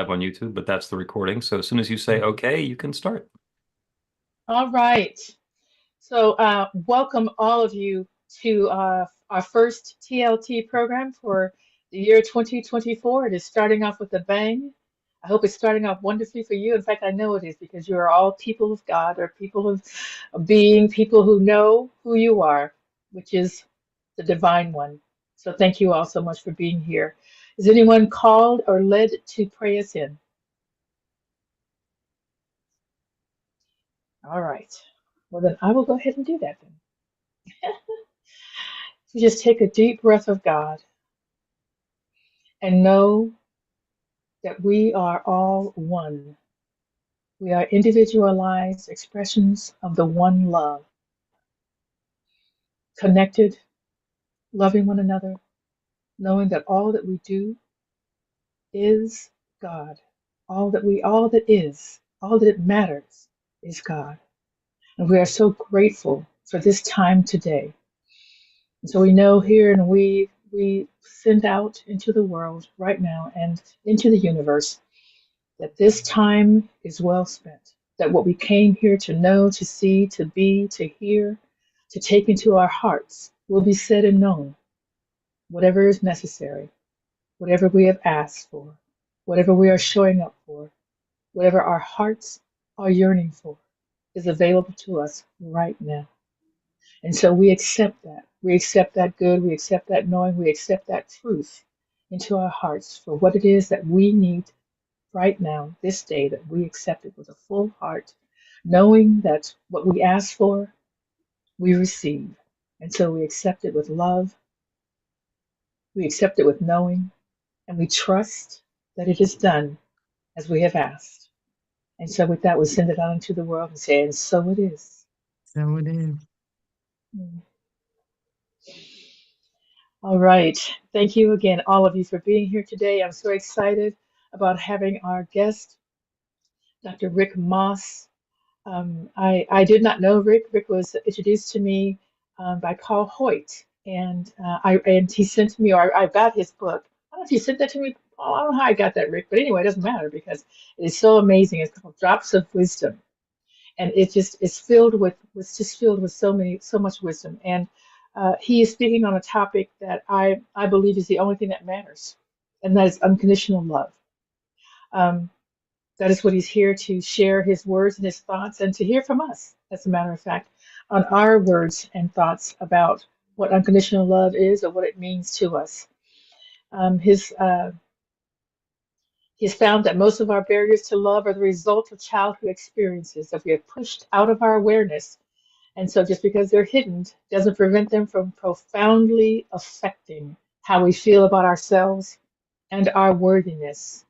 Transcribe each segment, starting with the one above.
live on YouTube, but that's the recording. So as soon as you say okay, you can start. All right. So, welcome all of you to our first TLT program for the year 2024. It is starting off with a bang. I hope it's starting off wonderfully for you. In fact, I know it is because you are all people of God or people of being, people who know who you are, which is the divine one. So, thank you all so much for being here. Is anyone called or led to pray us in? All right. Well, then I will go ahead and do that then. So just take a deep breath of God and know that we are all one. We are individualized expressions of the one love, connected, loving one another, knowing that all that we do is God. All that is, all that it matters is God. And we are so grateful for this time today. And so we know here and we send out into the world right now and into the universe that this time is well spent, that what we came here to know, to see, to be, to hear, to take into our hearts will be said and known, whatever is necessary, whatever we have asked for, whatever we are showing up for, whatever our hearts are yearning for is available to us right now. And so we accept that. We accept that good, we accept that knowing, we accept that truth into our hearts for what it is that we need right now, this day, that we accept it with a full heart, knowing that what we ask for, we receive. And so we accept it with love, we accept it with knowing, and we trust that it is done as we have asked. And so with that, we send it out into the world and say, and so it is. So it is. Mm. All right. Thank you again, all of you, for being here today. I'm so excited about having our guest, Dr. Rick Moss. I did not know Rick. Rick was introduced to me by Paul Hoyt, and he sent me, or I got his book. I don't know if you sent that to me, Paul. I don't know how I got that, Rick, but anyway, it doesn't matter because it is so amazing. It's called Drops of Wisdom, and it's filled with just filled with so much wisdom. And he is speaking on a topic that I believe is the only thing that matters, and that is unconditional love. Um, that is what he's here to share his words and his thoughts and to hear from us, as a matter of fact, on our words and thoughts about what unconditional love is or what it means to us. He's found that most of our barriers to love are the result of childhood experiences that we have pushed out of our awareness. And so just because they're hidden doesn't prevent them from profoundly affecting how we feel about ourselves and our worthiness.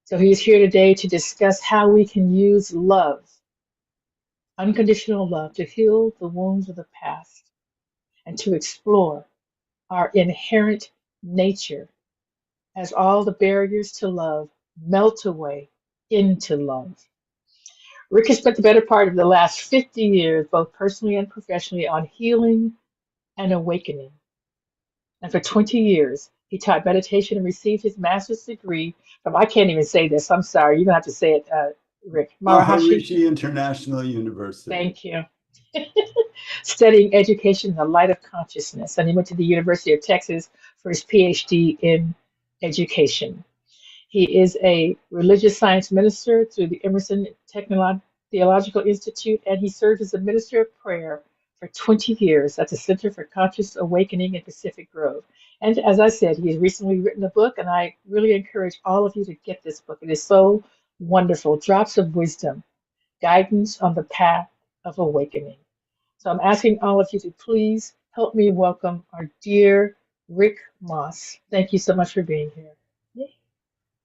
So he is here today to discuss how we can use love, unconditional love, to heal the wounds of the past and to explore our inherent nature as all the barriers to love melt away into love. Rick has spent the better part of the last 50 years, both personally and professionally, on healing and awakening. And for 20 years, he taught meditation and received his master's degree from, I can't even say this, I'm sorry, you're going to have to say it, Rick. Maharishi International University. Thank you. Studying education in the light of consciousness. And he went to the University of Texas for his PhD in education. He is a religious science minister through the Emerson Theological Institute, and he served as a minister of prayer for 20 years at the Center for Conscious Awakening in Pacific Grove. And as I said, he has recently written a book, and I really encourage all of you to get this book. It is so wonderful. Drops of Wisdom, Guidance on the Path of Awakening. So I'm asking all of you to please help me welcome our dear Rick Moss. Thank you so much for being here.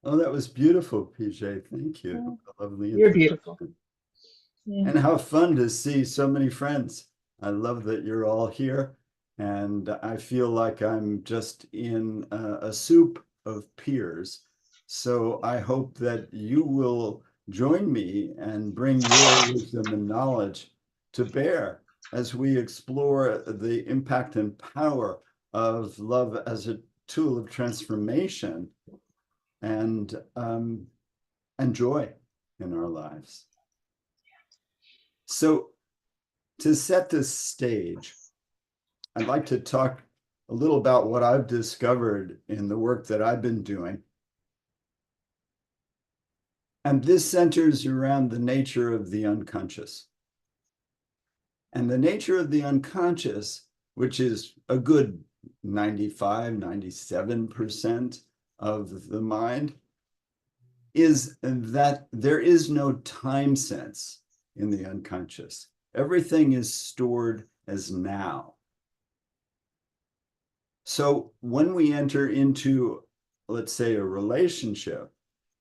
Oh, that was beautiful, Pjae. Thank you. Lovely. You're beautiful. Yeah. And how fun to see so many friends. I love that you're all here. And I feel like I'm just in a soup of peers. So I hope that you will join me and bring your wisdom and knowledge to bear as we explore the impact and power of love as a tool of transformation and joy in our lives. So to set the stage, I'd like to talk a little about what I've discovered in the work that I've been doing. And this centers around the nature of the unconscious. And the nature of the unconscious, which is a good 95, 97% of the mind, is that there is no time sense in the unconscious. Everything is stored as now. So when we enter into, let's say, a relationship,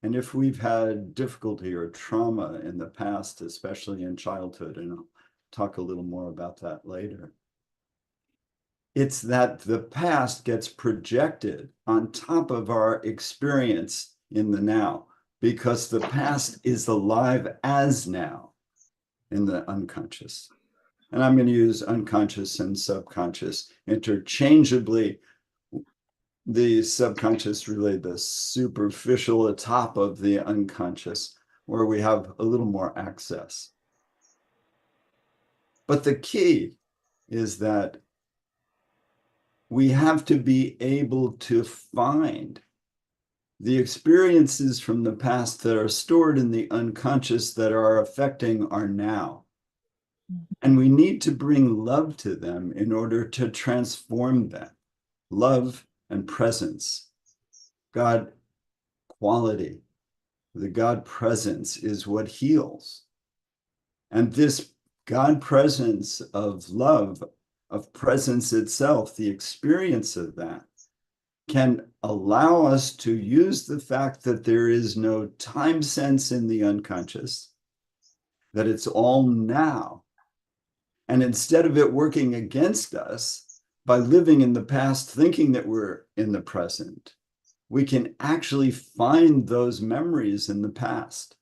and if we've had difficulty or trauma in the past, especially in childhood, and I'll talk a little more about that later, it's that the past gets projected on top of our experience in the now, because the past is alive as now in the unconscious. And I'm going to use unconscious and subconscious interchangeably. The subconscious, really the superficial atop of the unconscious, where we have a little more access. But the key is that we have to be able to find the experiences from the past that are stored in the unconscious that are affecting our now. And we need to bring love to them in order to transform them. Love and presence. God quality, the God presence is what heals. And this God presence of love, of presence itself, the experience of that, can allow us to use the fact that there is no time sense in the unconscious, that it's all now. And instead of it working against us, by living in the past, thinking that we're in the present, we can actually find those memories in the past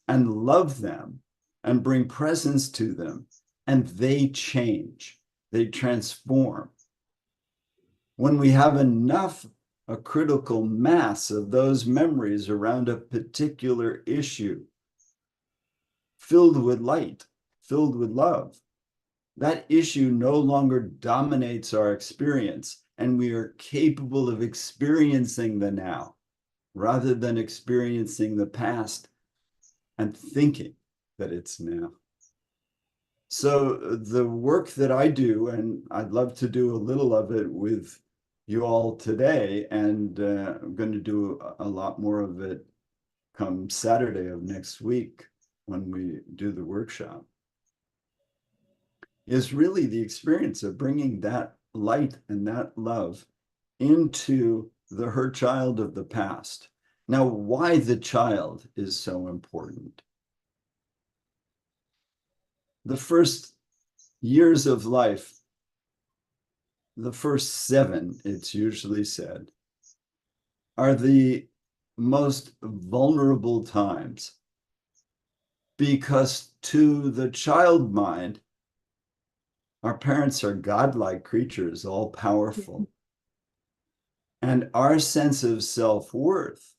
and love them and bring presence to them, and they change, they transform. When we have enough, a critical mass of those memories around a particular issue, filled with light, filled with love, that issue no longer dominates our experience, and we are capable of experiencing the now rather than experiencing the past and thinking that it's now. So the work that I do, and I'd love to do a little of it with you all today, and I'm going to do a lot more of it come Saturday of next week when we do the workshop, is really the experience of bringing that light and that love into the hurt child of the past. Now, why the child is so important. The first years of life, the first 7, it's usually said, are the most vulnerable times, because to the child mind, our parents are godlike creatures, all powerful. And our sense of self-worth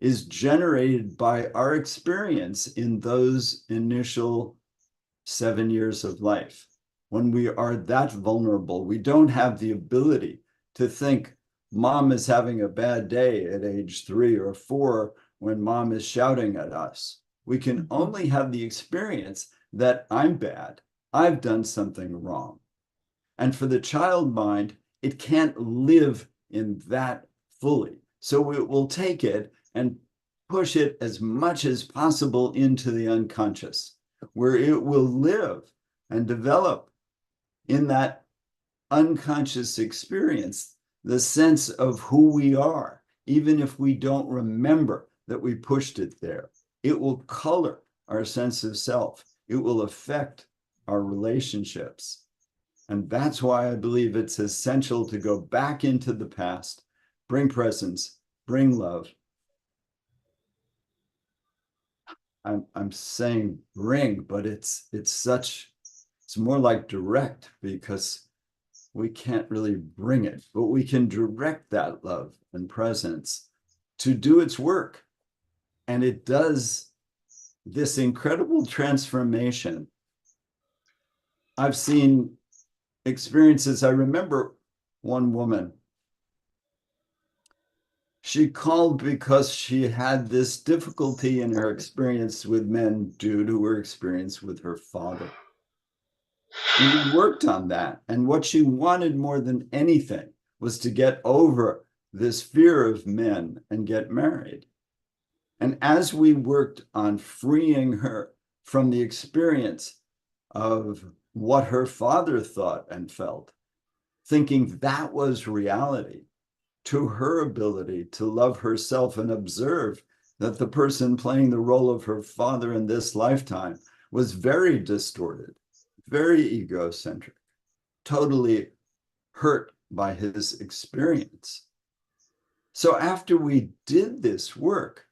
is generated by our experience in those initial 7 years of life. When we are that vulnerable, we don't have the ability to think mom is having a bad day at age 3 or 4 when mom is shouting at us. We can only have the experience that I'm bad. I've done something wrong. And for the child mind, it can't live in that fully. So it will take it and push it as much as possible into the unconscious, where it will live and develop in that unconscious experience the sense of who we are, even if we don't remember that we pushed it there. It will color our sense of self. It will affect our relationships. And that's why I believe it's essential to go back into the past, bring presence, bring love. I'm saying bring, but it's more like direct, because we can't really bring it, but we can direct that love and presence to do its work. And it does this incredible transformation. I've seen experiences. I remember one woman, she called because she had this difficulty in her experience with men due to her experience with her father. And we worked on that. And what she wanted more than anything was to get over this fear of men and get married. And as we worked on freeing her from the experience of what her father thought and felt, thinking that was reality, to her ability to love herself and observe that the person playing the role of her father in this lifetime was very distorted, very egocentric, totally hurt by his experience. So after we did this work,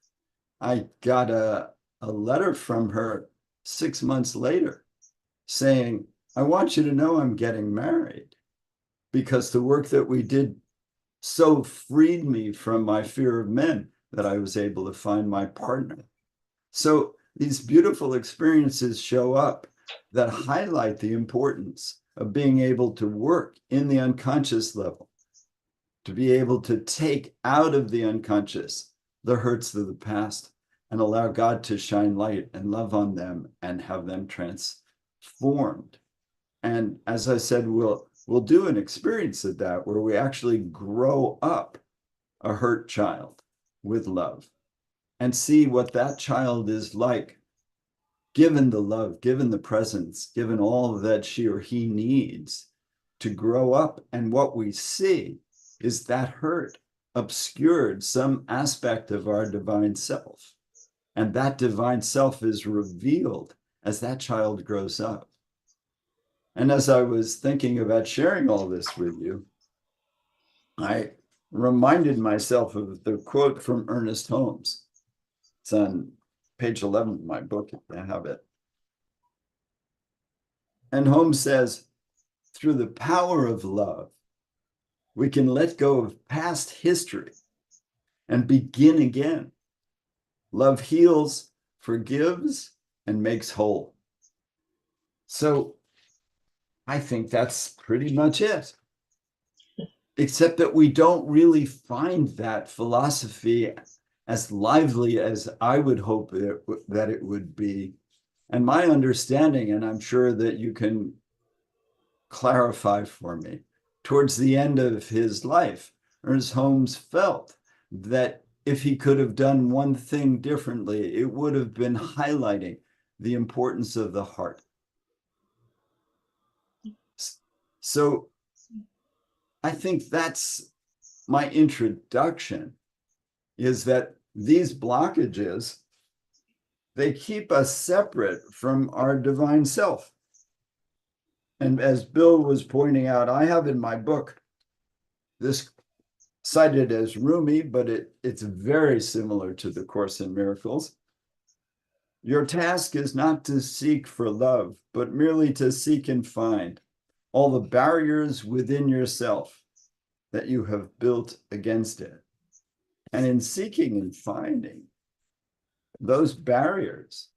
I got a letter from her 6 months later saying, I want you to know I'm getting married because the work that we did so freed me from my fear of men that I was able to find my partner. So these beautiful experiences show up that highlight the importance of being able to work in the unconscious level, to be able to take out of the unconscious the hurts of the past and allow God to shine light and love on them and have them transformed. And as I said, we'll do an experience of that where we actually grow up a hurt child with love and see what that child is like, given the love, given the presence, given all that she or he needs to grow up. And what we see is that hurt obscured some aspect of our divine self. And that divine self is revealed as that child grows up. And as I was thinking about sharing all this with you, I reminded myself of the quote from Ernest Holmes. It's on page 11 of my book, if you have it. And Holmes says, through the power of love, we can let go of past history and begin again. Love heals, forgives, and makes whole. So I think that's pretty much it. Except that we don't really find that philosophy as lively as I would hope that it would be. And my understanding, and I'm sure that you can clarify for me, towards the end of his life, Ernest Holmes felt that if he could have done one thing differently, it would have been highlighting the importance of the heart. So I think that's my introduction, is that these blockages, they keep us separate from our divine self. And as Bill was pointing out, I have in my book this cited as Rumi, but it's very similar to the Course in Miracles. Your task is not to seek for love, but merely to seek and find all the barriers within yourself that you have built against it. And in seeking and finding those barriers,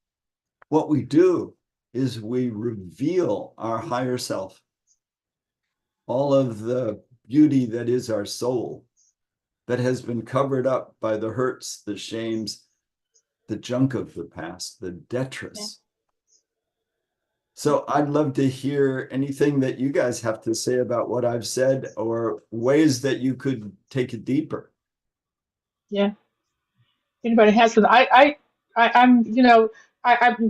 what we do is we reveal our higher self, all of the beauty that is our soul, that has been covered up by the hurts, the shames, the junk of the past, the detritus. Yeah. So I'd love to hear anything that you guys have to say about what I've said, or ways that you could take it deeper. Yeah. Anybody has some? I'm,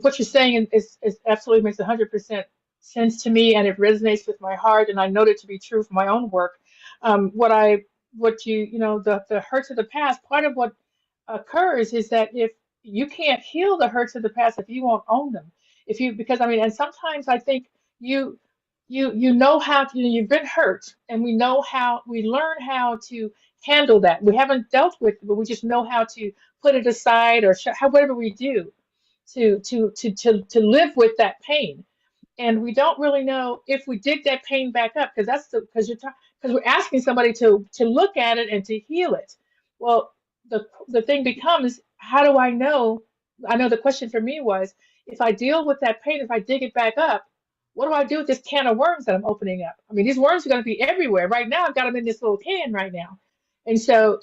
what you're saying is absolutely makes 100% sense to me, and it resonates with my heart, and I know it to be true for my own work. The hurts of the past, part of what occurs is that if you can't heal the hurts of the past, if you won't own them, and sometimes I think you know how to, you've been hurt, and we learn how to handle that. We haven't dealt with it, but we just know how to put it aside, or whatever we do to live with that pain. And we don't really know if we dig that pain back up, because we're asking somebody to look at it and to heal it. Well, the thing becomes, how do I know? I know the question for me was, if I deal with that pain, if I dig it back up, what do I do with this can of worms that I'm opening up? I mean, these worms are going to be everywhere. Right now, I've got them in this little can right now, and so,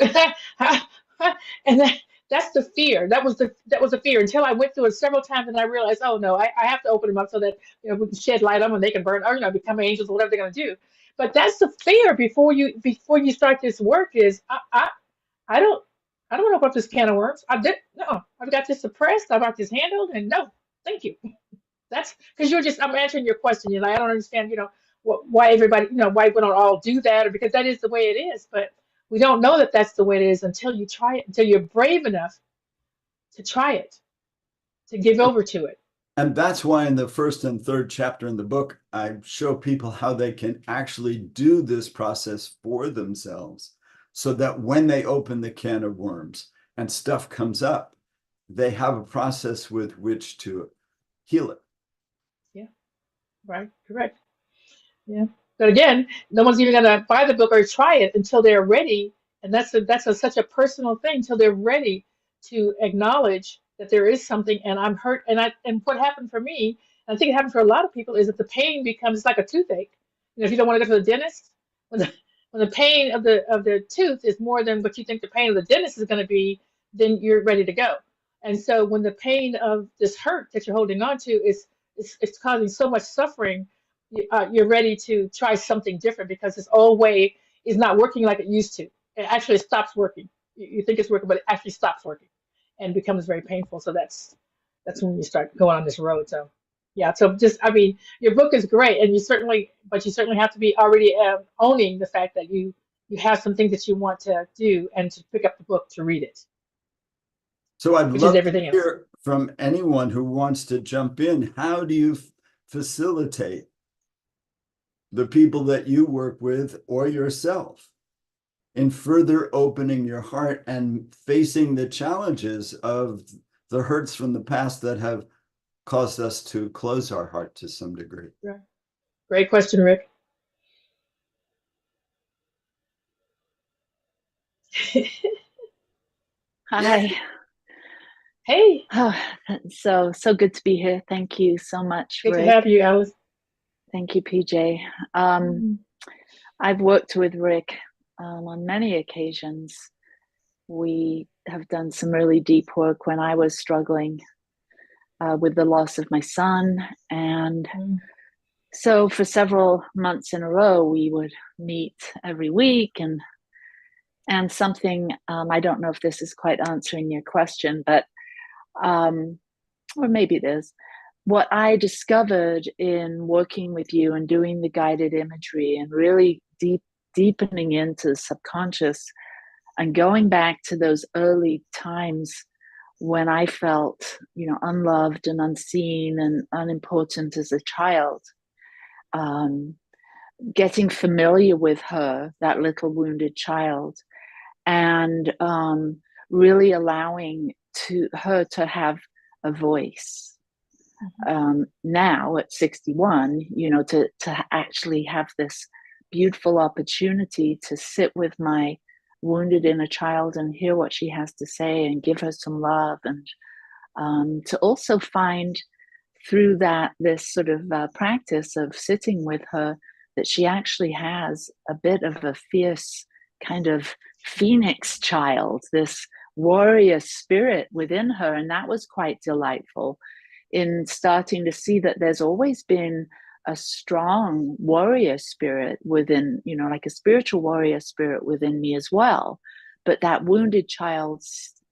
and that's the fear. That was the fear until I went through it several times, and I realized, oh no, I have to open them up so that we can shed light on them and they can burn, or become angels or whatever they're going to do. But that's the fear before you start this work is I don't I don't want to open up this can of worms. I did no. I've got this suppressed. I've got this handled, and no, thank you. That's because I'm answering your question. You're like, I don't understand. Why everybody, why we don't all do that, or because that is the way it is. But we don't know that that's the way it is until you try it. Until you're brave enough to try it, to give over to it. And that's why in the first and third chapter in the book, I show people how they can actually do this process for themselves, so that when they open the can of worms and stuff comes up, they have a process with which to heal it. Yeah, right, correct. Yeah, but again, no one's even gonna buy the book or try it until they're ready, and such a personal thing. Until they're ready to acknowledge that there is something, and I'm hurt, and what happened for me, and I think it happened for a lot of people, is that the pain becomes like a toothache. If you don't want to go to the dentist, when the when the pain of the tooth is more than what you think the pain of the dentist is going to be, then you're ready to go. And so when the pain of this hurt that you're holding on to is causing so much suffering, you're ready to try something different because this old way is not working like it used to. It actually stops working. You think it's working, but it actually stops working and becomes very painful. So that's when you start going on this road. So yeah, so just I mean, your book is great, and but you certainly have to be already owning the fact that you have some things that you want to do and to pick up the book to read it. So I'd which love is everything to else. hear from anyone who wants to jump in. How do you facilitate the people that you work with or yourself in further opening your heart and facing the challenges of the hurts from the past that have caused us to close our heart to some degree? Right. Great question, Rick. Hi. Hey, Oh, so good to be here. Thank you so much, good to Rick. have you, Alice. Thank you, Pjae. I've worked with Rick on many occasions. We have done some really deep work when I was struggling with the loss of my son. And so for several months in a row, we would meet every week. And something, I don't know if this is quite answering your question, but or maybe it is. What I discovered in working with you and doing the guided imagery and really deepening into the subconscious and going back to those early times when I felt, unloved and unseen and unimportant as a child, getting familiar with her, that little wounded child, and really allowing her to have a voice. Now at 61, to actually have this beautiful opportunity to sit with my wounded inner child and hear what she has to say and give her some love, and to also find through this sort of practice of sitting with her that she actually has a bit of a fierce kind of phoenix child, this warrior spirit within her. And that was quite delightful in starting to see that there's always been a strong warrior spirit within, like a spiritual warrior spirit within me as well. But that wounded child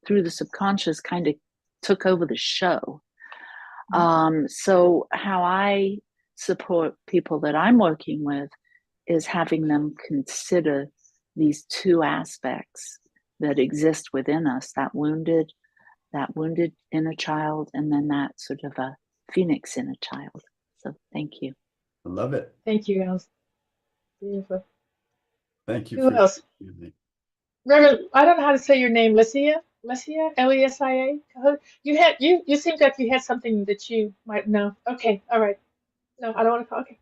through the subconscious kind of took over the show. So how I support people that I'm working with is having them consider these two aspects that exist within us, that wounded inner child, and then that sort of a phoenix inner child. So thank you. I love it. Thank you, Alice. Beautiful. Thank you. Who else? Reverend, I don't know how to say your name. Lesia, Lesia. You seemed like you had something that you might know. Okay, all right. No, I don't want to call. Okay,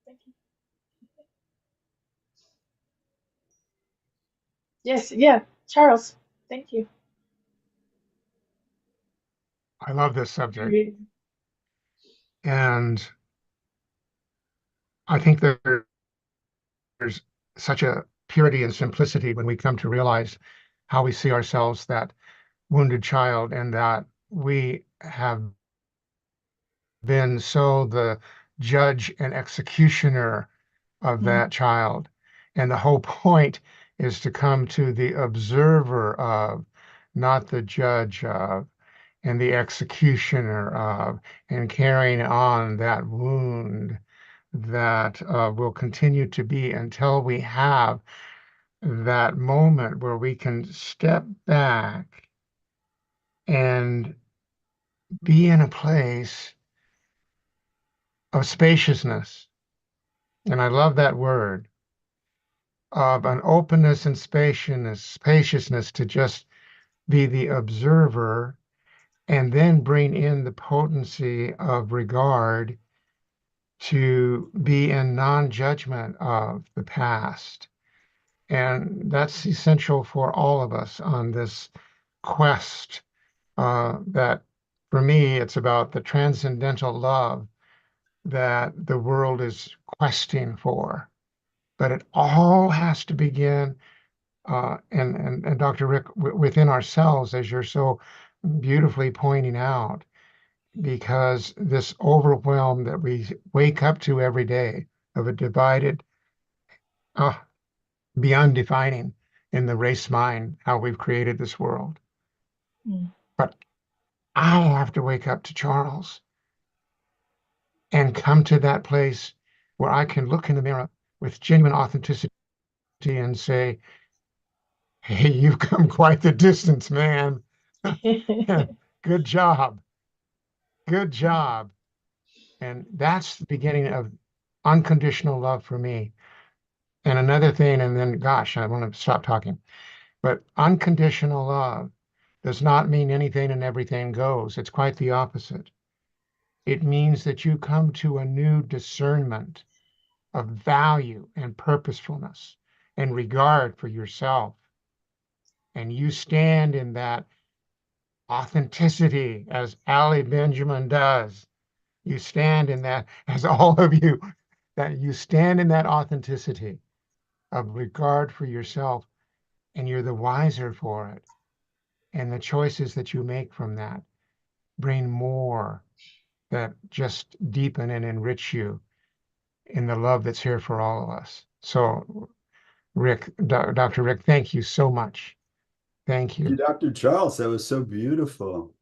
thank you. Yes, yeah, Charles. Thank you. I love this subject. Re- And I think that there's such a purity and simplicity when we come to realize how we see ourselves, that wounded child, and that we have been so the judge and executioner of that child. And the whole point is to come to the observer of, not the judge of, and the executioner of, and carrying on that wound that will continue to be until we have that moment where we can step back and be in a place of spaciousness. And I love that word, of an openness and spaciousness to just be the observer, and then bring in the potency of regard to be in non-judgment of the past. And that's essential for all of us on this quest, that for me, it's about the transcendental love that the world is questing for. But it all has to begin, and Dr. Rick, within ourselves, as you're so beautifully pointing out, because this overwhelm that we wake up to every day of a divided, beyond defining in the race mind how we've created this world. But I have to wake up to Charles and come to that place where I can look in the mirror with genuine authenticity and say, hey, you've come quite the distance, man. Good job. Good job. And that's the beginning of unconditional love for me. And another thing, and then, gosh, I want to stop talking, but unconditional love does not mean anything and everything goes. It's quite the opposite. It means that you come to a new discernment of value and purposefulness and regard for yourself. And you stand in that authenticity, as Ali Benjamin does. You stand in that, as all of you, that you stand in that authenticity of regard for yourself, and you're the wiser for it. And the choices that you make from that bring more that just deepen and enrich you in the love that's here for all of us. So, Rick, Dr. Rick, thank you so much. Thank Thank you. you, Dr. Charles. That was so beautiful.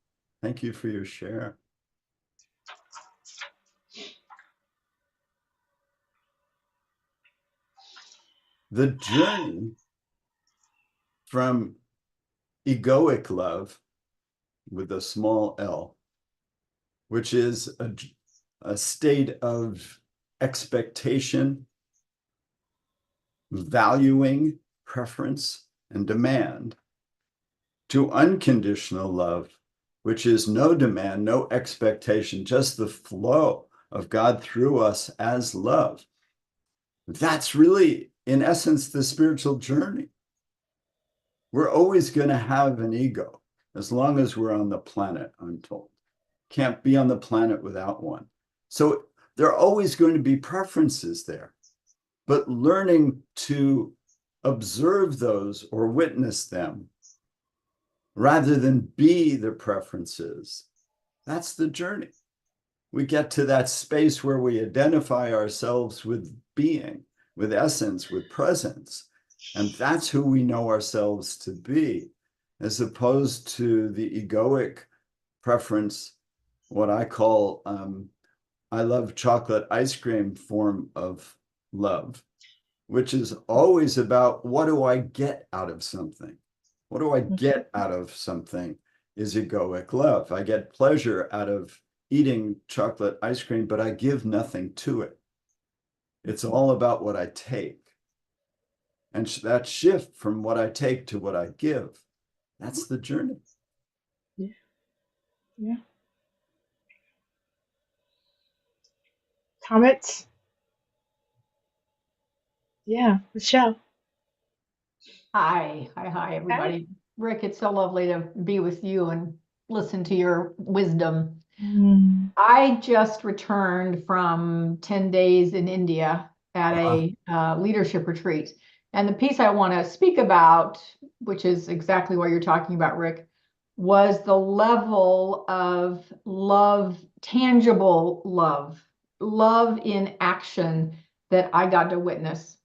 Thank you for your share. The journey from egoic love with a small l, which is a state of expectation, valuing, preference, and demand, to unconditional love, which is no demand, no expectation, just the flow of God through us as love. That's really, in essence, the spiritual journey. We're always going to have an ego as long as we're on the planet, I'm told. Can't be on the planet without one. So there are always going to be preferences there. But learning to observe those or witness them rather than be the preferences, that's the journey. We get to that space where we identify ourselves with being, with essence, with presence. And that's who we know ourselves to be, as opposed to the egoic preference, what I call I love chocolate ice cream form of love, which is always about, what do I get out of something? What do I get out of something is egoic love. I get pleasure out of eating chocolate ice cream, but I give nothing to it. It's all about what I take. And that shift from what I take to what I give, that's the journey. Yeah. Yeah. Comments? Yeah, Michelle. Hi, Hi. everybody. Rick, it's so lovely to be with you and listen to your wisdom. Mm. I just returned from 10 days in India at a leadership retreat. And the piece I want to speak about, which is exactly what you're talking about, Rick, was the level of love, tangible love in action that I got to witness.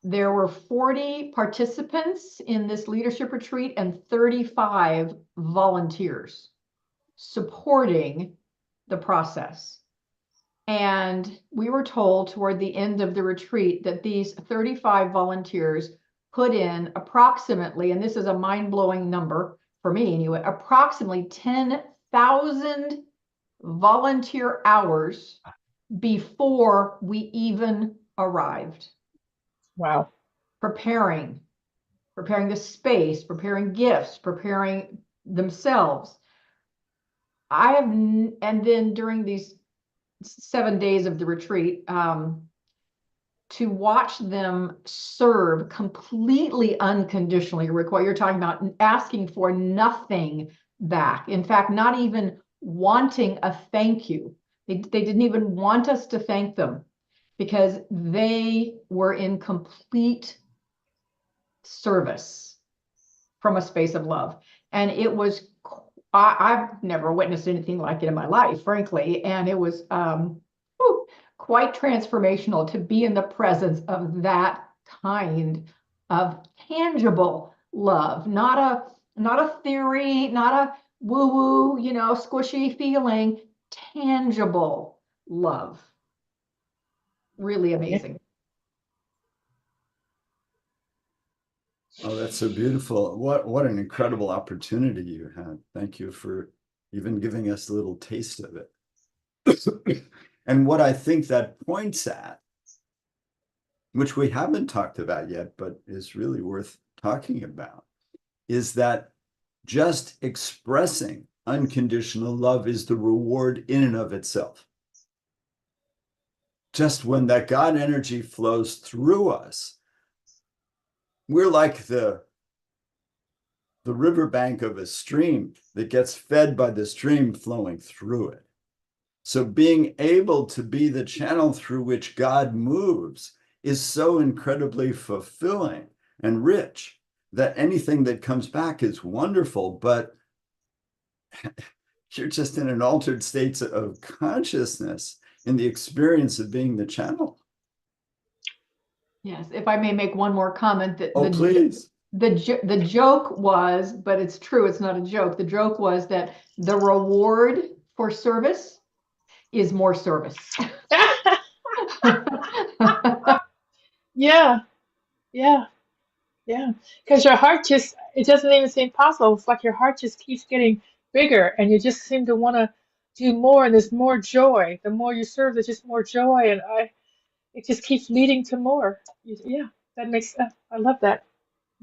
There were 40 participants in this leadership retreat and 35 volunteers supporting the process. And we were told toward the end of the retreat that these 35 volunteers put in approximately, and this is a mind-blowing number for me anyway, approximately 10,000 volunteer hours before we even arrived. Wow. Preparing the space, preparing gifts, preparing themselves. And then during these 7 days of the retreat, to watch them serve completely unconditionally, Rick, what you're talking about, asking for nothing back. In fact, not even wanting a thank you. They didn't even want us to thank them because they were in complete service from a space of love. And it was, I've never witnessed anything like it in my life, frankly. And it was quite transformational to be in the presence of that kind of tangible love, not a theory, not a woo-woo, squishy feeling, tangible love. Really amazing. Oh, that's so beautiful. What an incredible opportunity you had. Thank you for even giving us a little taste of it. And what I think that points at, which we haven't talked about yet, but is really worth talking about, is that just expressing unconditional love is the reward in and of itself. Just when that God energy flows through us, we're like the riverbank of a stream that gets fed by the stream flowing through it. So being able to be the channel through which God moves is so incredibly fulfilling and rich that anything that comes back is wonderful, but you're just in an altered state of consciousness in the experience of being the channel. Yes, if I may make one more comment. Please. The joke was, but it's true, it's not a joke. The joke was that the reward for service is more service. Yeah. Because your heart it doesn't even seem possible. It's like your heart just keeps getting bigger and you just seem to want to do more, and there's more joy. The more you serve, there's just more joy, and it just keeps leading to more. Yeah, that makes I love that.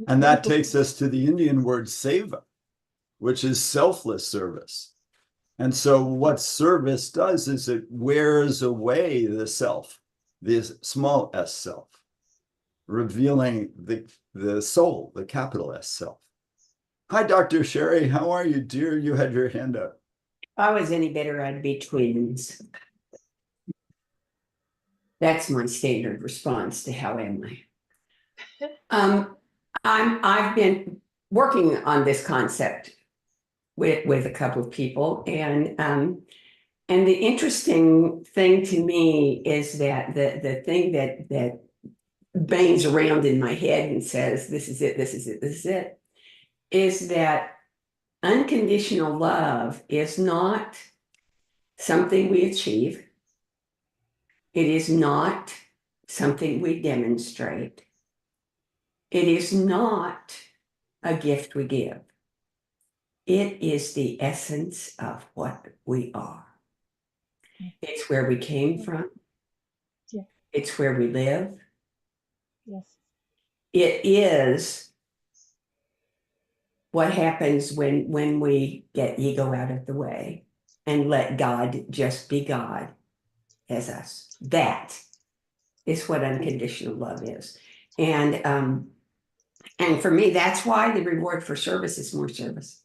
And that takes us to the Indian word seva, which is selfless service. And so what service does is it wears away the self, the small s self, revealing the soul, the capital S self. Hi, Dr. Sherry. How are you, dear? You had your hand up. If I was any better, I'd be twins. That's my standard response to how am I? I've been working on this concept with a couple of people, and the interesting thing to me is that the thing that bangs around in my head and says, this is it, this is it, this is it, is that unconditional love is not something we achieve. It is not something we demonstrate. It is not a gift we give. It is the essence of what we are. It's where we came from. Yeah. It's where we live. Yes. It is what happens when we get ego out of the way and let God just be God as us. That is what unconditional love is. And And for me, that's why the reward for service is more service.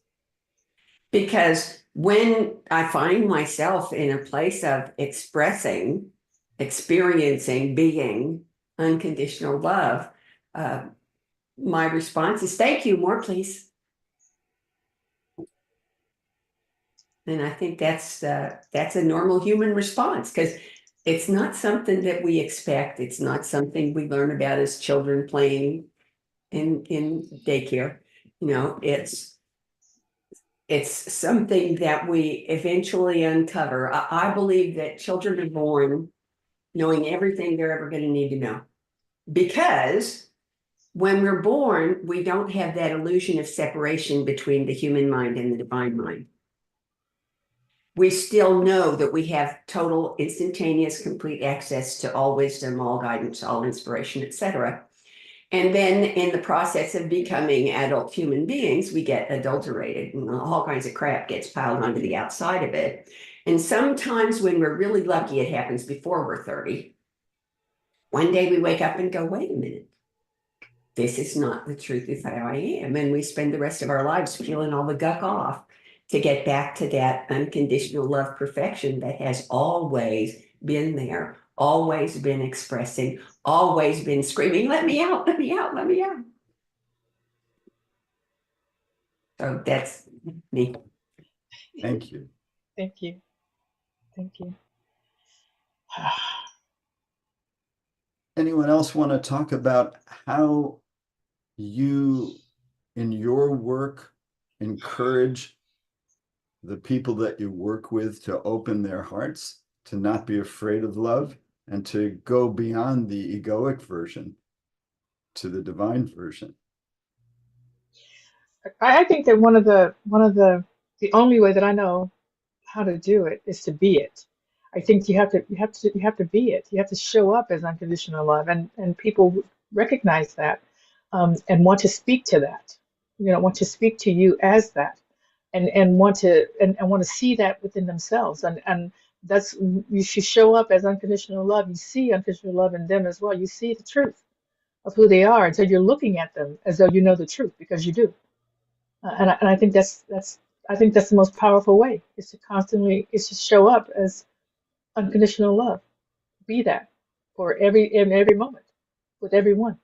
Because when I find myself in a place of expressing, experiencing, being unconditional love, my response is, thank you, more please. And I think that's a normal human response, because it's not something that we expect. It's not something we learn about as children playing in daycare. You know, it's something that we eventually uncover. I believe that children are born knowing everything they're ever going to need to know, because when we're born, we don't have that illusion of separation between the human mind and the divine mind. We still know that we have total, instantaneous, complete access to all wisdom, all guidance, all inspiration, etc. And then in the process of becoming adult human beings, we get adulterated and all kinds of crap gets piled onto the outside of it. And sometimes when we're really lucky, it happens before we're 30. One day we wake up and go, wait a minute, this is not the truth of how I am. And we spend the rest of our lives peeling all the guck off to get back to that unconditional love perfection that has always been there, always been expressing, always been screaming, let me out, let me out, let me out. So that's me. Thank you. Thank you. Thank you. Anyone else want to talk about how you, in your work, encourage the people that you work with to open their hearts, to not be afraid of love, and to go beyond the egoic version to the divine version? I think that one of the only way that I know how to do it is to be it. I think you have to be it. You have to show up as unconditional love, and people recognize that, and want to speak to that. You know, want to speak to you as that, and want to see that within themselves, and that's, you should show up as unconditional love. You see unconditional love in them as well. You see the truth of who they are, and so you're looking at them as though you know the truth, because you do. And I think that's the most powerful way, is to show up as unconditional love. Be that in every moment with everyone.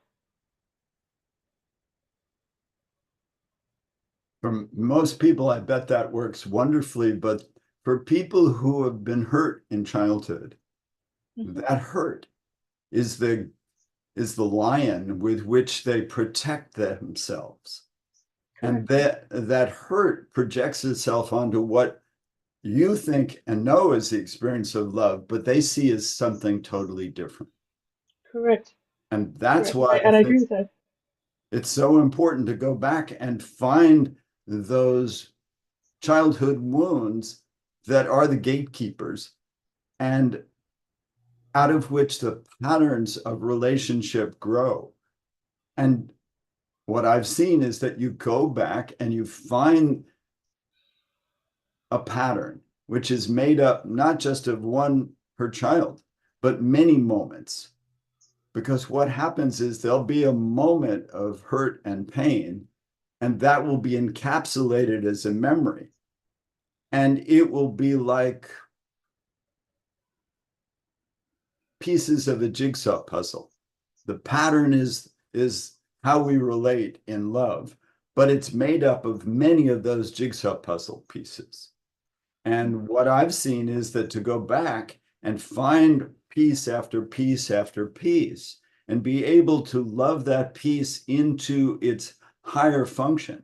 For most people, I bet that works wonderfully, but for people who have been hurt in childhood, that hurt is the lion with which they protect themselves. And that hurt projects itself onto what you think and know is the experience of love, but they see as something totally different. Correct. And that's Correct. why I agree with that. It's so important to go back and find those childhood wounds that are the gatekeepers, and out of which the patterns of relationship grow. And what I've seen is that you go back and you find a pattern which is made up not just of one per child, but many moments. Because what happens is there'll be a moment of hurt and pain, and that will be encapsulated as a memory. And it will be like pieces of a jigsaw puzzle. The pattern is how we relate in love, but it's made up of many of those jigsaw puzzle pieces. And what I've seen is that to go back and find piece after piece after piece and be able to love that piece into its higher function,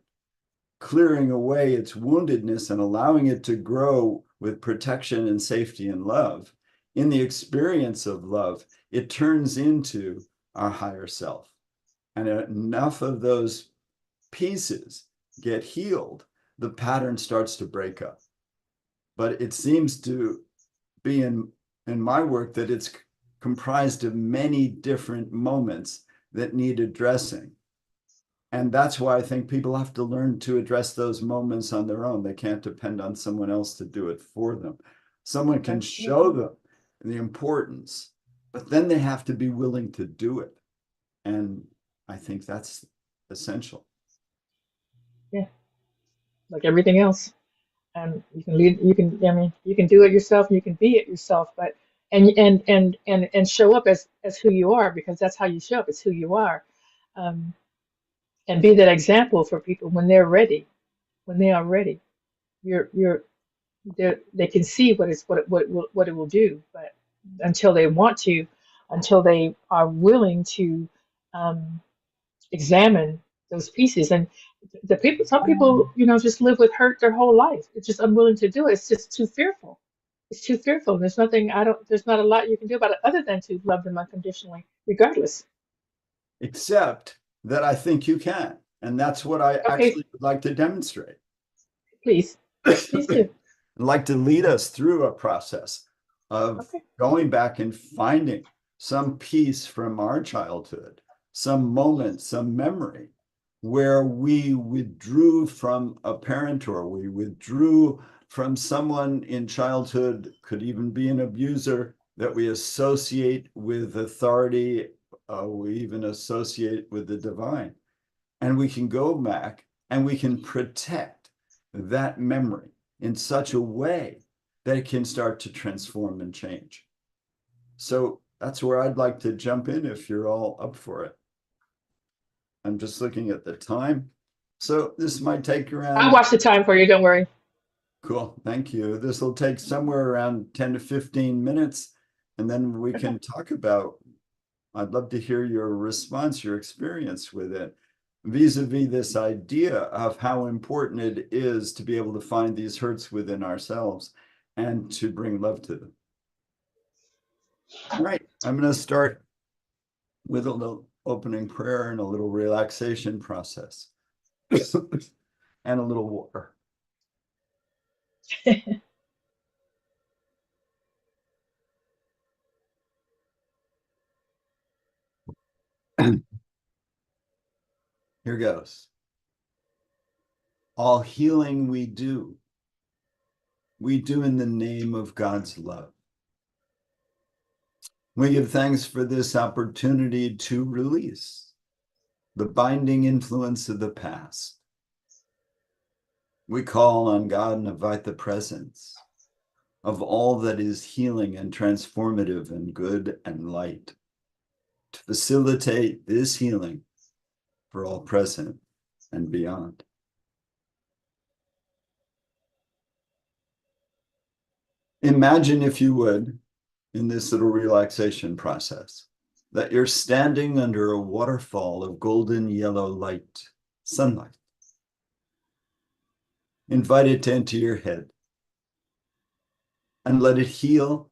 clearing away its woundedness and allowing it to grow with protection and safety and love. In the experience of love, it turns into our higher self. And enough of those pieces get healed, the pattern starts to break up. But it seems to be in my work that it's comprised of many different moments that need addressing. And that's why I think people have to learn to address those moments on their own. They can't depend on someone else to do it for them. Someone can show them the importance, but then they have to be willing to do it. And I think that's essential. Yeah, like everything else. And you can lead, I mean, you can do it yourself and you can be it yourself, but and show up as who you are, because that's how you show up. It's who you are. Um, and be that example for people when they're ready. When they are ready, you're they can see what it will do. But until they want to, until they are willing to um, examine those pieces, and the people, some people, just live with hurt their whole life. It's just unwilling to do it. It's just too fearful. It's too fearful. There's nothing. I don't. There's not a lot you can do about it other than to love them unconditionally, regardless. Except that I think you can. And that's what I Okay, actually would like to demonstrate. please, please do. I'd like to lead us through a process of Okay. going back and finding some piece from our childhood, some moment, some memory where we withdrew from a parent, or we withdrew from someone in childhood, could even be an abuser that we associate with authority, we even associate with the divine. And we can go back and we can protect that memory in such a way that it can start to transform and change. So that's where I'd like to jump in if you're all up for it. I'm just looking at the time. So this might take around. I'll watch the time for you. Don't worry. Cool. Thank you. This will take somewhere around 10 to 15 minutes. And then we can talk about, I'd love to hear your response, your experience with it, vis-a-vis this idea of how important it is to be able to find these hurts within ourselves and to bring love to them. All right. I'm going to start with a little opening prayer and a little relaxation process and a little water. Here goes. All healing we do in the name of God's love. We give thanks for this opportunity to release the binding influence of the past. We call on God and invite the presence of all that is healing and transformative and good and light to facilitate this healing for all present and beyond. Imagine, if you would, in this little relaxation process, that you're standing under a waterfall of golden yellow light, sunlight. Invite it to enter your head and let it heal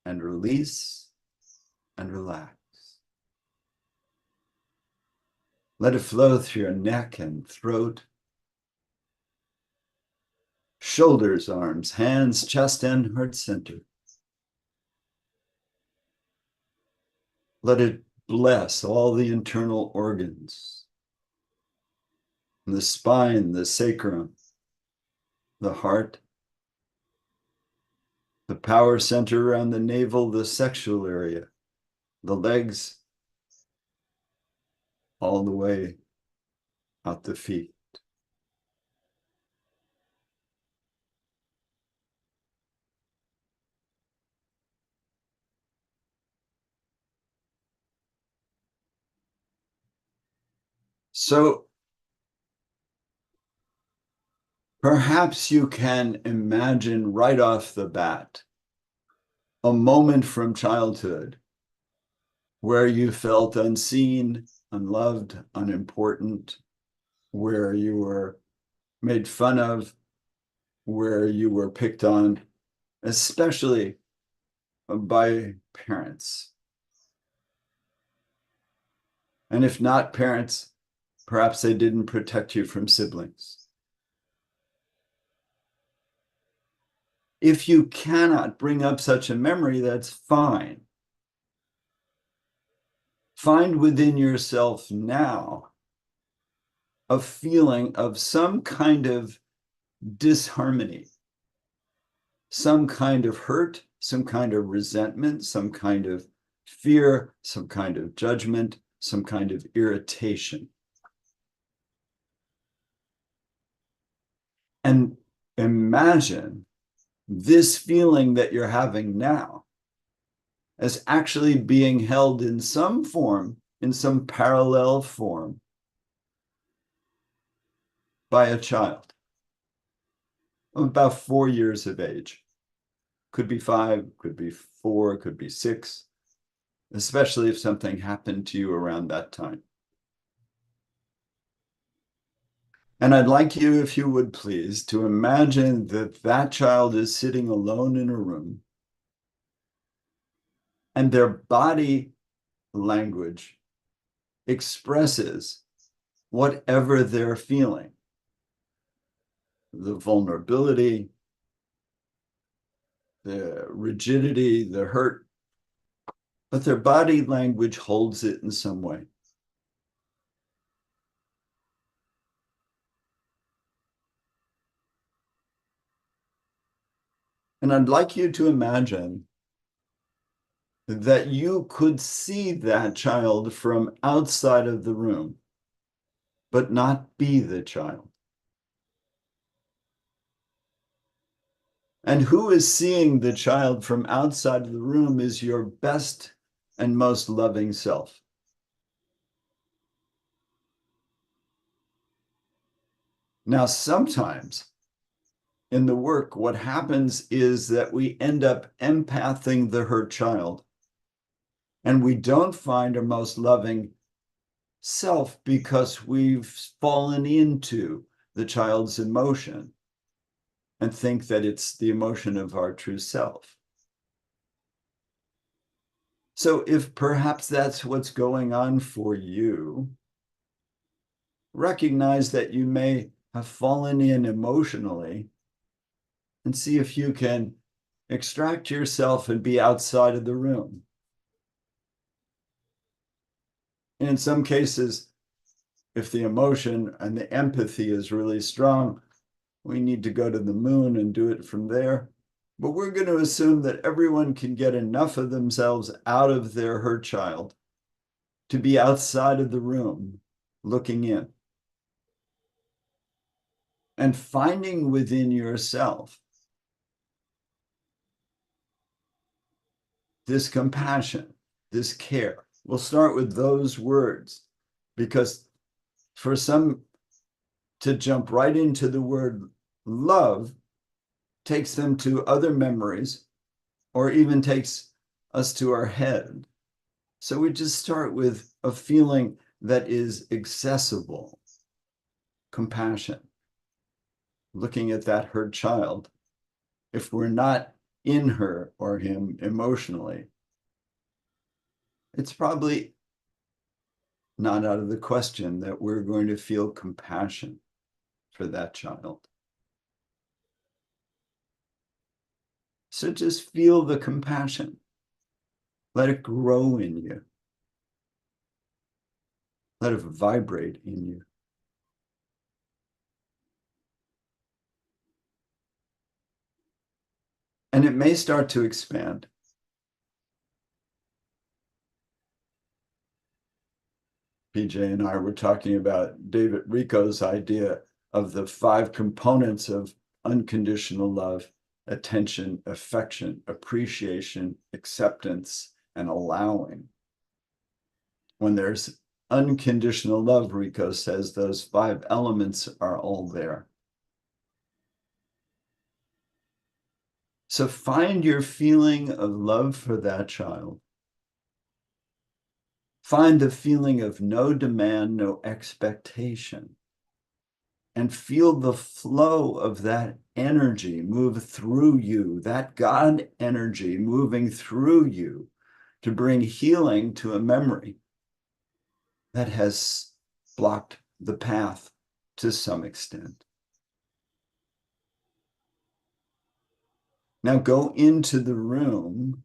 and release and relax. Let it flow through your neck and throat, shoulders, arms, hands, chest, and heart center. Let it bless all the internal organs, the spine, the sacrum, the heart, the power center around the navel, the sexual area, the legs, all the way out the feet. So perhaps you can imagine right off the bat a moment from childhood where you felt unseen, unloved, unimportant, where you were made fun of, where you were picked on, especially by parents. And if not parents, perhaps they didn't protect you from siblings. If you cannot bring up such a memory, that's fine. Find within yourself now a feeling of some kind of disharmony, some kind of hurt, some kind of resentment, some kind of fear, some kind of judgment, some kind of irritation. And imagine this feeling that you're having now as actually being held in some form, in some parallel form, by a child of about 4 years of age. Could be 5, could be 4, could be 6, especially if something happened to you around that time. And I'd like you, if you would please, to imagine that that child is sitting alone in a room and their body language expresses whatever they're feeling. The vulnerability, the rigidity, the hurt, but their body language holds it in some way. And I'd like you to imagine that you could see that child from outside of the room, but not be the child. And who is seeing the child from outside of the room is your best and most loving self. Now, sometimes in the work, what happens is that we end up empathing the hurt child, and we don't find our most loving self because we've fallen into the child's emotion and think that it's the emotion of our true self. So if perhaps that's what's going on for you, recognize that you may have fallen in emotionally and see if you can extract yourself and be outside of the room. And in some cases, if the emotion and the empathy is really strong, we need to go to the moon and do it from there. But we're going to assume that everyone can get enough of themselves out of their hurt child to be outside of the room, looking in. And finding within yourself this compassion, this care. We'll start with those words, because for some to jump right into the word love takes them to other memories or even takes us to our head. So we just start with a feeling that is accessible, compassion, looking at that hurt child. If we're not in her or him emotionally, it's probably not out of the question that we're going to feel compassion for that child. So just feel the compassion. Let it grow in you. Let it vibrate in you. And it may start to expand. Pjae and I were talking about David Rico's idea of the 5 components of unconditional love: attention, affection, appreciation, acceptance, and allowing. When there's unconditional love, Rico says those 5 elements are all there. So find your feeling of love for that child. Find the feeling of no demand, no expectation, and feel the flow of that energy move through you, that God energy moving through you to bring healing to a memory that has blocked the path to some extent. Now go into the room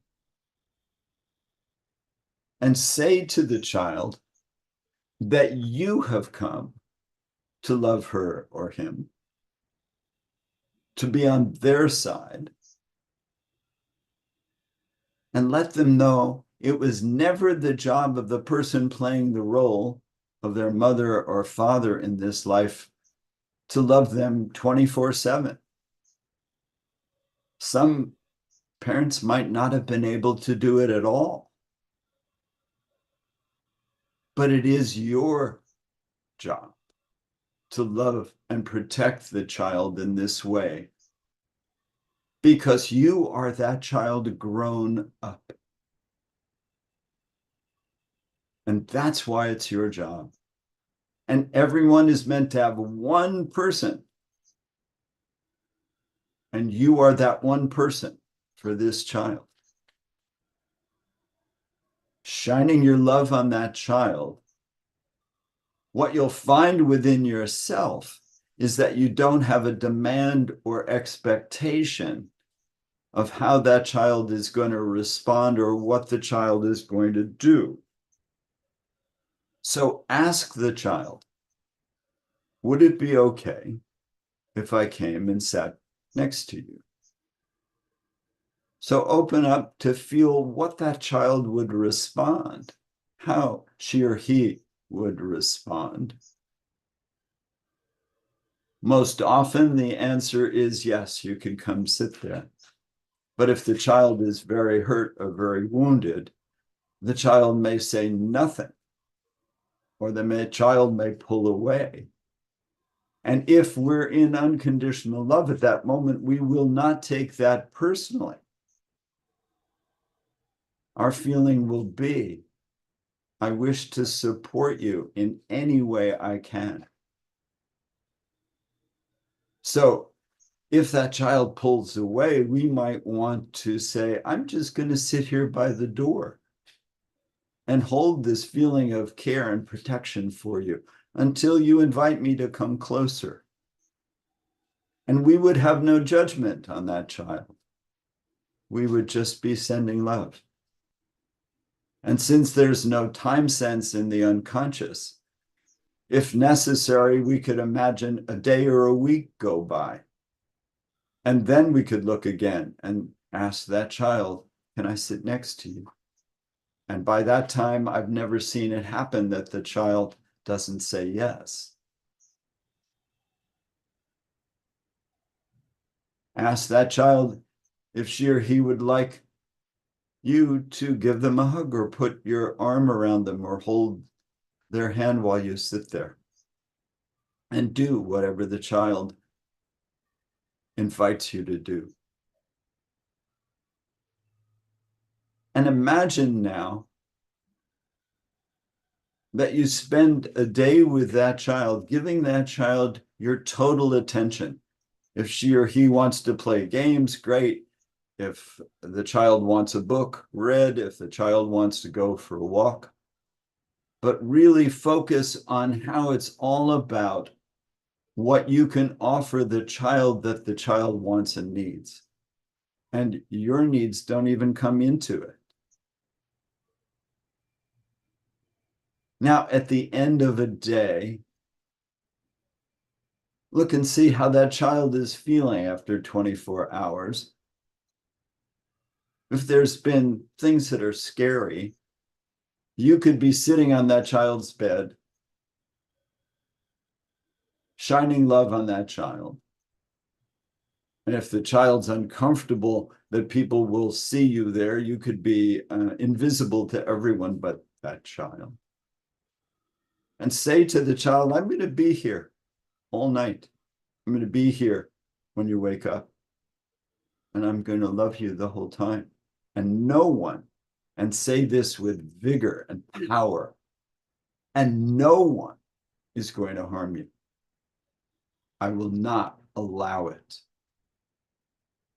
and say to the child that you have come to love her or him, to be on their side, and let them know it was never the job of the person playing the role of their mother or father in this life to love them 24/7. Some parents might not have been able to do it at all. But it is your job to love and protect the child in this way, because you are that child grown up. And that's why it's your job. And everyone is meant to have one person. And you are that one person for this child. Shining your love on that child, what you'll find within yourself is that you don't have a demand or expectation of how that child is going to respond or what the child is going to do. So ask the child, would it be okay if I came and sat next to you? So open up to feel what that child would respond, how she or he would respond. Most often the answer is yes, you can come sit there. But if the child is very hurt or very wounded, the child may say nothing, or the child may pull away. And if we're in unconditional love at that moment, we will not take that personally. Our feeling will be, I wish to support you in any way I can. So if that child pulls away, we might want to say, I'm just going to sit here by the door and hold this feeling of care and protection for you until you invite me to come closer. And we would have no judgment on that child. We would just be sending love. And since there's no time sense in the unconscious, if necessary, we could imagine a day or a week go by. And then we could look again and ask that child, can I sit next to you? And by that time, I've never seen it happen that the child doesn't say yes. Ask that child if she or he would like you to give them a hug or put your arm around them or hold their hand while you sit there. And do whatever the child invites you to do. And imagine now that you spend a day with that child, giving that child your total attention. If she or he wants to play games, great. If the child wants a book read, if the child wants to go for a walk, but really focus on how it's all about what you can offer the child that the child wants and needs. And your needs don't even come into it. Now, at the end of a day, look and see how that child is feeling after 24 hours. If there's been things that are scary, you could be sitting on that child's bed, shining love on that child. And if the child's uncomfortable that people will see you there, you could be invisible to everyone but that child. And say to the child, I'm going to be here all night. I'm going to be here when you wake up. And I'm going to love you the whole time. And no one, and say this with vigor and power, and no one is going to harm you. I will not allow it.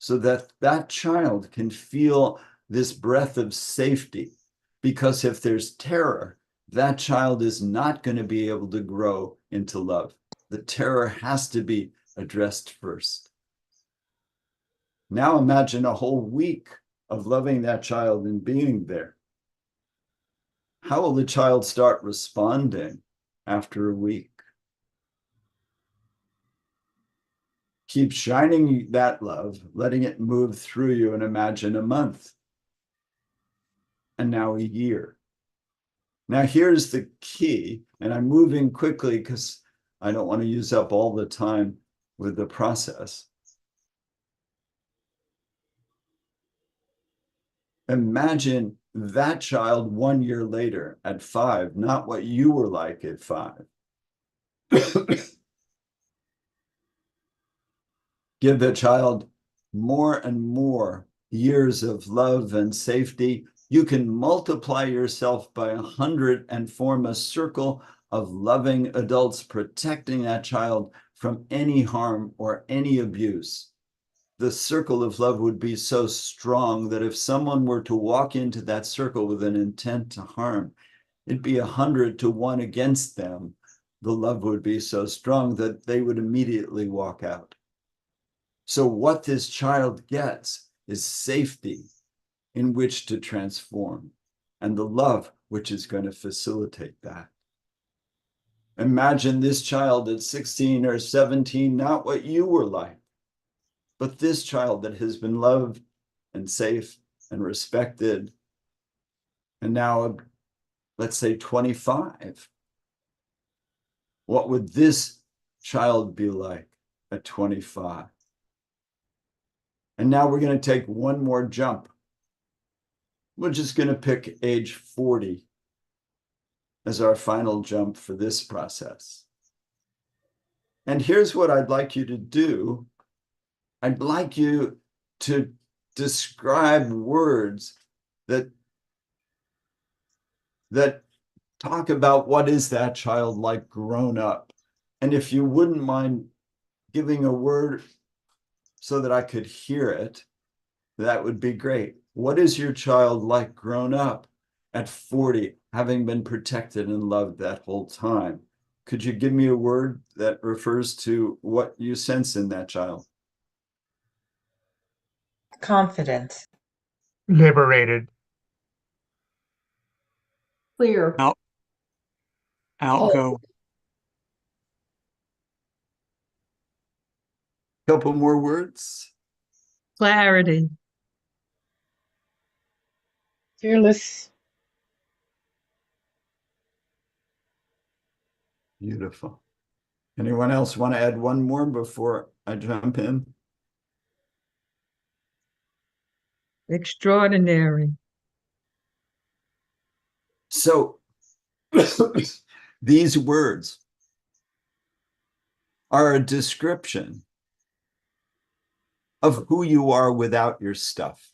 So that that child can feel this breath of safety, because if there's terror, that child is not going to be able to grow into love. The terror has to be addressed first. Now imagine a whole week of loving that child and being there. How will the child start responding after a week? Keep shining that love, letting it move through you, and imagine a month. And now a year. Now here's the key, and I'm moving quickly because I don't want to use up all the time with the process. Imagine that child 1 year later at 5, not what you were like at 5. Give the child more and more years of love and safety. You can multiply yourself by 100 and form a circle of loving adults protecting that child from any harm or any abuse. The circle of love would be so strong that if someone were to walk into that circle with an intent to harm, it'd be 100 to 1 against them. The love would be so strong that they would immediately walk out. So what this child gets is safety in which to transform, and the love which is going to facilitate that. Imagine this child at 16 or 17, not what you were like, but this child that has been loved and safe and respected, and now, let's say 25. What would this child be like at 25? And now we're going to take one more jump. We're just going to pick age 40 as our final jump for this process. And here's what I'd like you to do. I'd like you to describe words that talk about what is that child like grown up. And if you wouldn't mind giving a word so that I could hear it, that would be great. What is your child like grown up at 40, having been protected and loved that whole time? Could you give me a word that refers to what you sense in that child? Confidence. Liberated. Clear. Outgo. Couple more words. Clarity. Fearless. Beautiful. Anyone else want to add one more before I jump in? Extraordinary. So these words are a description of who you are without your stuff.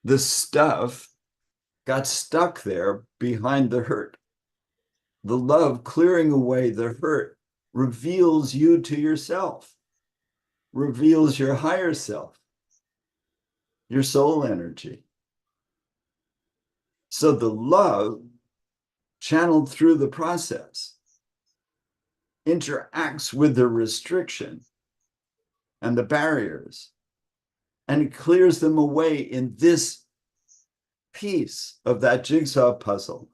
The stuff got stuck there behind the hurt. The love clearing away the hurt reveals you to yourself, reveals your higher self, your soul energy. So the love channeled through the process interacts with the restriction and the barriers, and it clears them away in this piece of that jigsaw puzzle.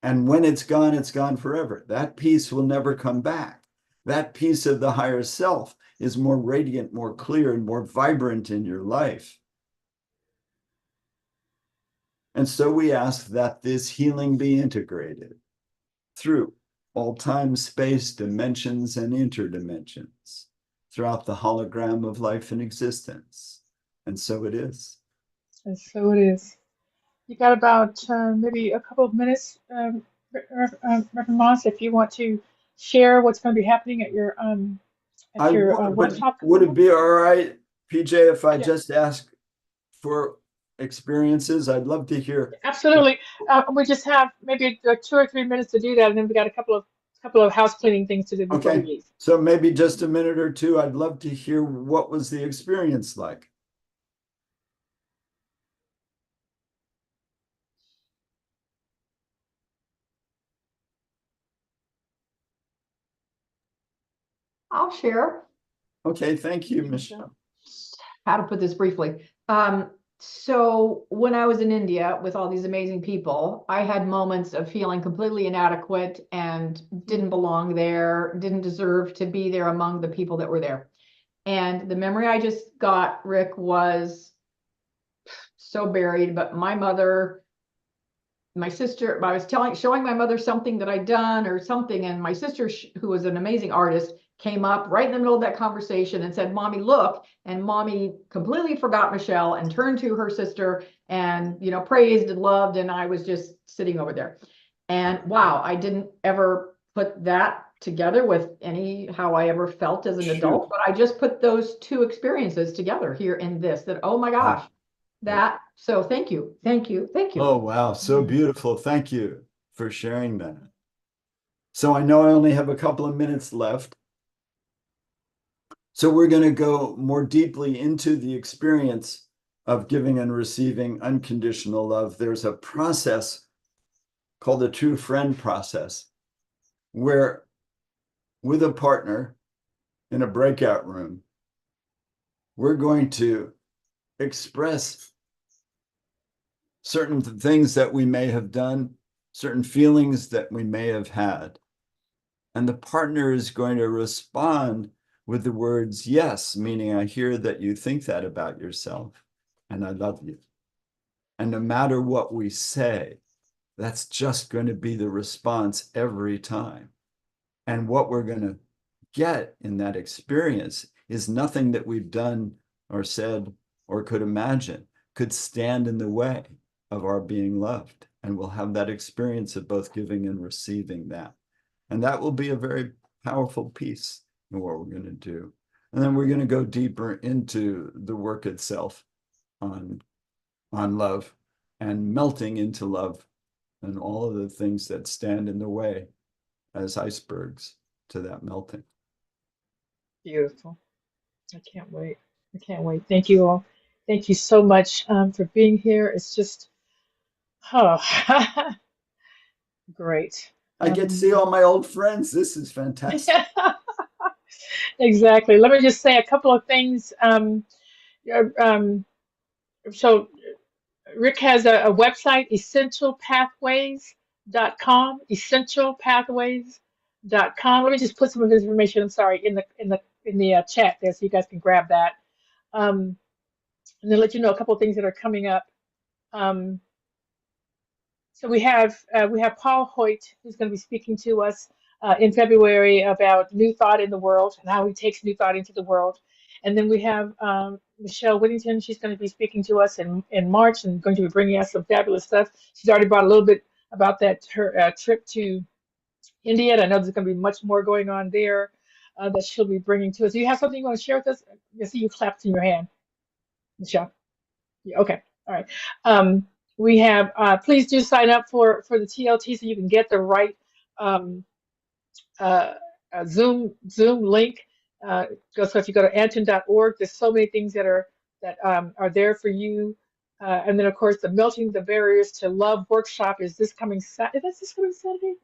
And when it's gone forever. That piece will never come back. That piece of the higher self is more radiant, more clear, and more vibrant in your life. And so we ask that this healing be integrated through all time, space, dimensions, and interdimensions throughout the hologram of life and existence. And so it is. And so it is. You got about maybe a couple of minutes, Reverend Moss, if you want to share what's going to be happening at your workshop. Would it be all right, PJ, if I Yeah. just ask for experiences? I'd love to hear. Absolutely. We just have maybe 2 or 3 minutes to do that, and then we got a couple of house cleaning things to do before we leave. So maybe just a minute or two. I'd love to hear what was the experience like. I'll share. Okay, thank you, Michelle. How to put this briefly. So when I was in India with all these amazing people, I had moments of feeling completely inadequate and didn't belong there, didn't deserve to be there among the people that were there. And the memory I just got, Rick, was so buried, but my mother my sister, I was showing my mother something that I'd done or something, and my sister, who was an amazing artist, came up right in the middle of that conversation and said, "Mommy, look." And Mommy completely forgot Michelle and turned to her sister and, you know, praised and loved. And I was just sitting over there. And wow, I didn't ever put that together with how I ever felt as an adult, but I just put those two experiences together here in this, that, oh my gosh, so thank you. Oh, wow. So beautiful. Thank you for sharing that. So I know I only have a couple of minutes left. So we're going to go more deeply into the experience of giving and receiving unconditional love. There's a process called the true friend process, where with a partner in a breakout room, we're going to express certain things that we may have done, certain feelings that we may have had. And the partner is going to respond with the words, yes, meaning I hear that you think that about yourself, and I love you. And no matter what we say, that's just going to be the response every time. And what we're going to get in that experience is nothing that we've done or said or could imagine could stand in the way of our being loved. And we'll have that experience of both giving and receiving that. And that will be a very powerful piece in what we're going to do. And then we're going to go deeper into the work itself on love and melting into love and all of the things that stand in the way as icebergs to that melting. Beautiful. I can't wait. I can't wait. Thank you all. Thank you so much for being here. It's just, oh, great. I get to see all my old friends. This is fantastic. Exactly. Let me just say a couple of things. So Rick has a website, essentialpathways.com, essentialpathways.com. Let me just put some of his information, I'm sorry, in the chat there so you guys can grab that. And then let you know a couple of things that are coming up. So we have Paul Hoyt, who's going to be speaking to us in February about new thought in the world and how he takes new thought into the world. And then we have Michelle Whittington. She's going to be speaking to us in March and going to be bringing us some fabulous stuff. She's already brought a little bit about that her trip to India. And I know there's going to be much more going on there that she'll be bringing to us. Do you have something you want to share with us? I see you clapped in your hand, Michelle. Yeah, okay. All right. We have, please do sign up for the TLT so you can get the right Zoom link. So if you go to anton.org, there's so many things that are there for you. And then of course the Melting the Barriers to Love workshop is this coming Saturday. Is this coming Saturday?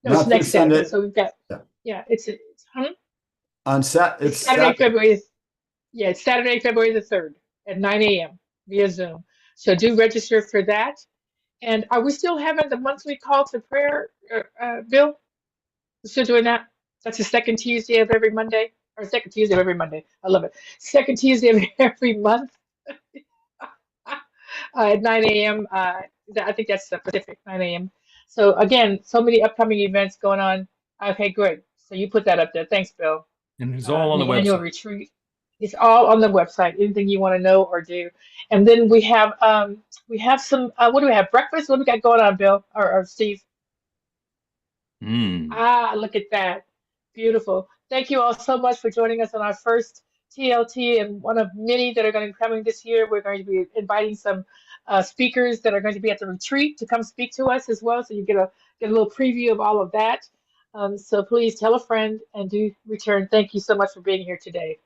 No, it's next Saturday. So we've got it's Saturday, February. Yeah, it's Saturday, February the 3rd at 9 a.m. via Zoom. So do register for that. And are we still having the monthly call to prayer, Bill? We're still doing that? That's the second Tuesday of every Monday, or second Tuesday of every Monday. I love it. Second Tuesday of every month at 9 a.m. I think that's the Pacific, 9 a.m. So again, so many upcoming events going on. Okay, good. So you put that up there. Thanks, Bill. And it's all on the annual website. Retreat. It's all on the website. Anything you want to know or do. And then we have some. What do we have? Breakfast. What do we got going on, Bill or Steve? Look at that. Beautiful. Thank you all so much for joining us on our first TLT and one of many that are going to be coming this year. We're going to be inviting some speakers that are going to be at the retreat to come speak to us as well. So you get a little preview of all of that. So please tell a friend and do return. Thank you so much for being here today.